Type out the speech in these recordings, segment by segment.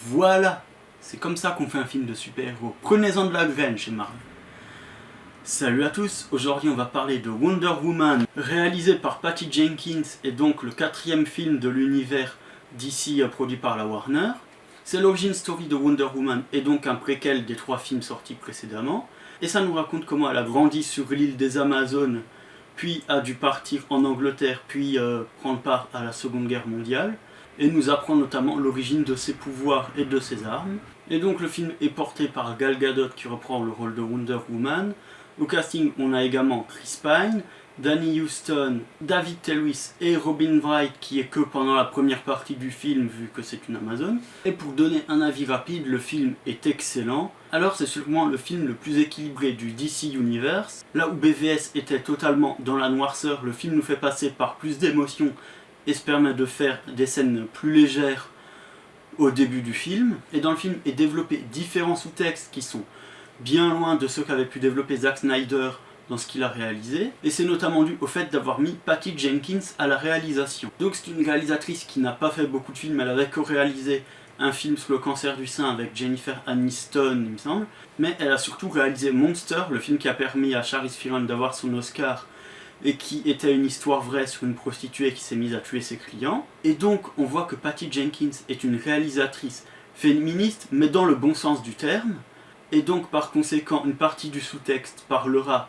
Voilà, c'est comme ça qu'on fait un film de super-héros. Prenez-en de la graine chez Marvel. Salut à tous, aujourd'hui on va parler de Wonder Woman, réalisé par Patty Jenkins et donc le quatrième film de l'univers DC produit par la Warner. C'est l'origin story de Wonder Woman et donc un préquel des 3 films sortis précédemment. Et ça nous raconte comment elle a grandi sur l'île des Amazones, puis a dû partir en Angleterre, puis prendre part à la Seconde Guerre mondiale. Et nous apprend notamment l'origine de ses pouvoirs et de ses armes. Et donc le film est porté par Gal Gadot qui reprend le rôle de Wonder Woman. Au casting, on a également Chris Pine, Danny Huston, David Thewlis et Robin Wright qui est que pendant la première partie du film vu que c'est une Amazone. Et pour donner un avis rapide, le film est excellent. Alors c'est sûrement le film le plus équilibré du DC Universe. Là où BVS était totalement dans la noirceur, le film nous fait passer par plus d'émotions et se permet de faire des scènes plus légères au début du film. Et dans le film est développé différents sous-textes qui sont bien loin de ceux qu'avait pu développer Zack Snyder dans ce qu'il a réalisé. Et c'est notamment dû au fait d'avoir mis Patty Jenkins à la réalisation. Donc c'est une réalisatrice qui n'a pas fait beaucoup de films, elle avait co-réalisé un film sur le cancer du sein avec Jennifer Aniston, il me semble. Mais elle a surtout réalisé Monster, le film qui a permis à Charlize Theron d'avoir son Oscar et qui était une histoire vraie sur une prostituée qui s'est mise à tuer ses clients. Et donc on voit que Patty Jenkins est une réalisatrice féministe, mais dans le bon sens du terme. Et donc par conséquent, une partie du sous-texte parlera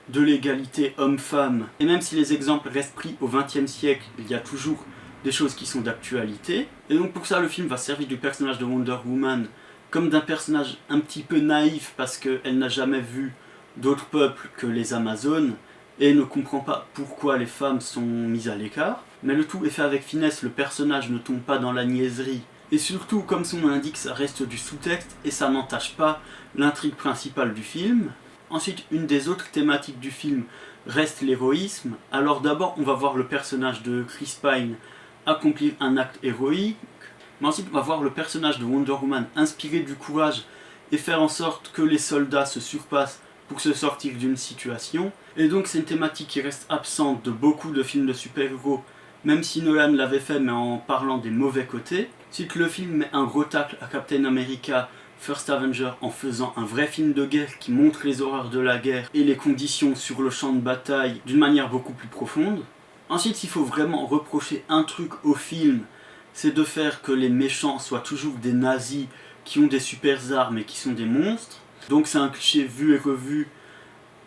de l'égalité homme-femme. Et même si les exemples restent pris au XXe siècle, il y a toujours des choses qui sont d'actualité. Et donc pour ça, le film va servir du personnage de Wonder Woman comme d'un personnage un petit peu naïf parce qu'elle n'a jamais vu d'autres peuples que les Amazones et ne comprend pas pourquoi les femmes sont mises à l'écart. Mais le tout est fait avec finesse, le personnage ne tombe pas dans la niaiserie. Et surtout, comme son nom l'indique, ça reste du sous-texte et ça n'entache pas l'intrigue principale du film. Ensuite, une des autres thématiques du film reste l'héroïsme. Alors d'abord, on va voir le personnage de Chris Pine accomplir un acte héroïque. Mais ensuite, on va voir le personnage de Wonder Woman inspirer du courage et faire en sorte que les soldats se surpassent pour se sortir d'une situation. Et donc c'est une thématique qui reste absente de beaucoup de films de super-héros, même si Nolan l'avait fait mais en parlant des mauvais côtés. Ensuite le film met un gros tacle à Captain America First Avenger en faisant un vrai film de guerre qui montre les horreurs de la guerre et les conditions sur le champ de bataille d'une manière beaucoup plus profonde. Ensuite, s'il faut vraiment reprocher un truc au film, c'est de faire que les méchants soient toujours des nazis qui ont des super armes et qui sont des monstres. Donc c'est un cliché vu et revu,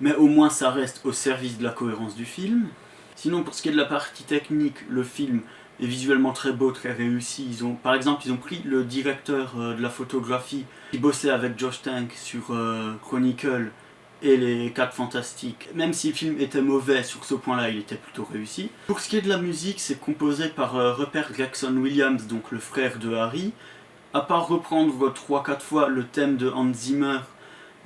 mais au moins ça reste au service de la cohérence du film. Sinon pour ce qui est de la partie technique, le film est visuellement très beau, très réussi. Par exemple, ils ont pris le directeur de la photographie qui bossait avec Josh Trank sur Chronicle et les 4 Fantastiques. Même si le film était mauvais, sur ce point-là, il était plutôt réussi. Pour ce qui est de la musique, c'est composé par Rupert Gregson Williams, donc le frère de Harry. À part reprendre 3-4 fois le thème de Hans Zimmer,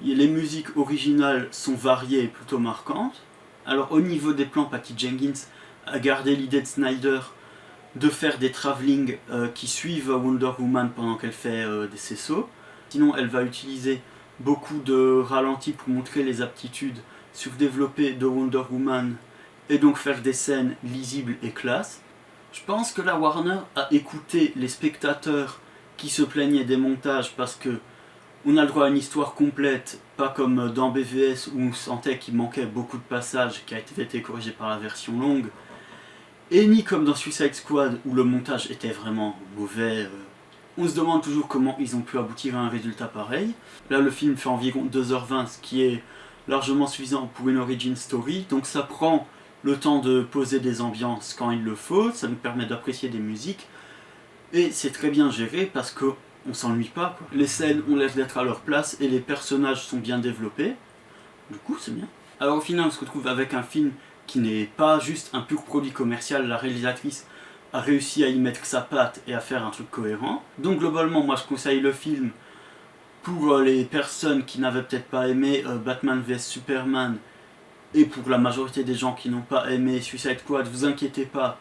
les musiques originales sont variées et plutôt marquantes. Alors au niveau des plans, Patty Jenkins a gardé l'idée de Snyder de faire des travelling qui suivent Wonder Woman pendant qu'elle fait ses sauts. Sinon elle va utiliser beaucoup de ralentis pour montrer les aptitudes surdéveloppées de Wonder Woman et donc faire des scènes lisibles et classe. Je pense que la Warner a écouté les spectateurs qui se plaignaient des montages parce que on a le droit à une histoire complète, pas comme dans BVS où on sentait qu'il manquait beaucoup de passages qui a été corrigé par la version longue, et ni comme dans Suicide Squad où le montage était vraiment mauvais. On se demande toujours comment ils ont pu aboutir à un résultat pareil. Là le film fait environ 2h20, ce qui est largement suffisant pour une origin story, donc ça prend le temps de poser des ambiances quand il le faut, ça nous permet d'apprécier des musiques, et c'est très bien géré parce que on s'ennuie pas, quoi. Les scènes ont l'air d'être à leur place et les personnages sont bien développés. Du coup, c'est bien. Alors au final, on se retrouve avec un film qui n'est pas juste un pur produit commercial. La réalisatrice a réussi à y mettre sa patte et à faire un truc cohérent. Donc globalement, moi je conseille le film pour les personnes qui n'avaient peut-être pas aimé Batman vs Superman et pour la majorité des gens qui n'ont pas aimé Suicide Squad, vous inquiétez pas,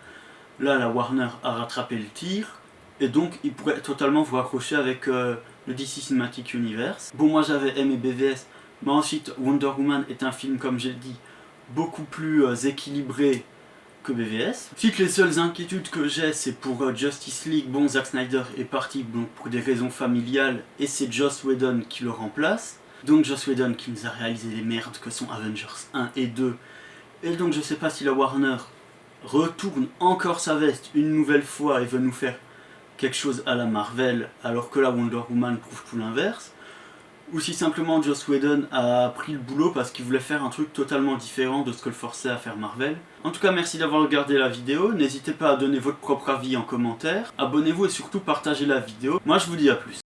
là la Warner a rattrapé le tir. Et donc il pourrait totalement vous accrocher avec le DC Cinematic Universe. Bon, moi j'avais aimé BVS, mais ensuite Wonder Woman est un film, comme j'ai dit, beaucoup plus équilibré que BVS. Ensuite, les seules inquiétudes que j'ai, c'est pour Justice League. Bon, Zack Snyder est parti donc, pour des raisons familiales, et c'est Joss Whedon qui le remplace. Donc Joss Whedon qui nous a réalisé les merdes que sont Avengers 1 et 2. Et donc je sais pas si la Warner retourne encore sa veste une nouvelle fois et veut nous faire quelque chose à la Marvel, alors que la Wonder Woman prouve tout l'inverse. Ou si simplement Joss Whedon a pris le boulot parce qu'il voulait faire un truc totalement différent de ce que le forçait à faire Marvel. En tout cas, merci d'avoir regardé la vidéo, n'hésitez pas à donner votre propre avis en commentaire, abonnez-vous et surtout partagez la vidéo. Moi je vous dis à plus.